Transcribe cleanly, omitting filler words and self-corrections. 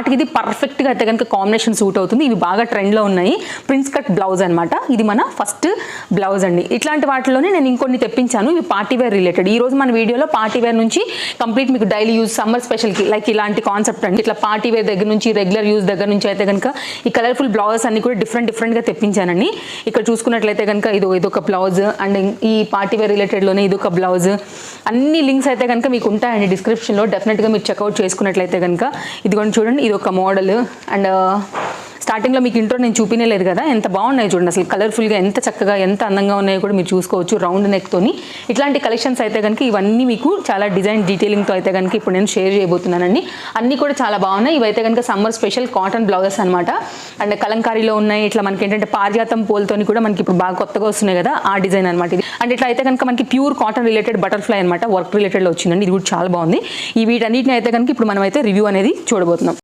వాటికి ఇది పర్ఫెక్ట్గా అయితే కనుక కాంబినేషన్ సూట్ అవుతుంది. ఇవి బాగా ట్రెండ్లో ఉన్నాయి. ప్రిన్స్ కట్ బ్లౌజ్ అనమాట. ఇది మన ఫస్ట్ బ్లౌజ్ అండి. ఇట్లాంటి వాటిలోనే నేను ఇంకొన్ని తెప్పించాను. ఇవి పార్టీ వేర్ రిలేటెడ్. ఈ రోజు మన వీడియోలో పార్టీ వేర్ నుంచి కంప్లీట్ మీకు డైలీ యూజ్ సమ్మర్ స్పెషల్కి లైక్ ఇలాంటి కాన్సెప్ట్ అండి. ఇట్లా పార్టీ వేర్ దగ్గర నుంచి రెగ్యులర్ యూజ్ దగ్గర నుంచి అయితే కనుక ఈ కలర్ఫుల్ బ్లౌజెస్ అన్ని కూడా డిఫరెంట్గా తెప్పించానండి. ఇక్కడ చూసుకున్నట్లయితే కనుక ఇదొక బ్లౌజ్ అండ్ ఈ పార్టీ వేర్ రిలేటెడ్లోనే ఇదొక బ్లౌజ్. అన్ని లింక్స్ అయితే కనుక మీకు ఉంటాయండి డిస్క్రిప్షన్లో. డెఫినెట్గా మీరు చెక్అవుట్ చేసుకున్నట్లయితే కనుక ఇదిగోండి చూడండి, ఇది ఒక మోడల్. అండ్ స్టార్టింగ్లో మీకు ఇంట్రో నేను చూపినలేదు కదా, ఎంత బాగున్నాయి చూడండి. అసలు కలర్ఫుల్గా ఎంత చక్కగా ఎంత అందంగా ఉన్నాయో కూడా మీరు చూసుకోవచ్చు. రౌండ్ నెక్తోని ఇట్లాంటి కలెక్షన్స్ అయితే కనుక ఇవన్నీ మీకు చాలా డిజైన్ డీటెయిలింగ్తో అయితే కనుక ఇప్పుడు నేను షేర్ చేయబోతున్నానండి. అన్నీ కూడా చాలా బాగున్నాయి. ఇవైతే కనుక సమ్మర్ స్పెషల్ కాటన్ బ్లౌజెస్ అనమాట. అండ్ కలంకారీలో ఉన్నాయి. ఇట్లా మనకి ఏంటంటే పారిజాతం పూలతోని కూడా మనకి ఇప్పుడు బాగా కొత్తగా వస్తున్నాయి కదా, ఆ డిజైన్ అనమాట ఇది. అండ్ ఇట్లా అయితే కనుక మనకి ప్యూర్ కాటన్ రిలేటెడ్ బటర్ఫ్లై అనమాట, వర్క్ రిలేటెడ్లో వచ్చిందండి. ఇది కూడా చాలా బాగుంది. ఈ వీటన్నిటిని అయితే కనుక ఇప్పుడు మనం అయితే రివ్యూ అనేది చూడబోతున్నాం.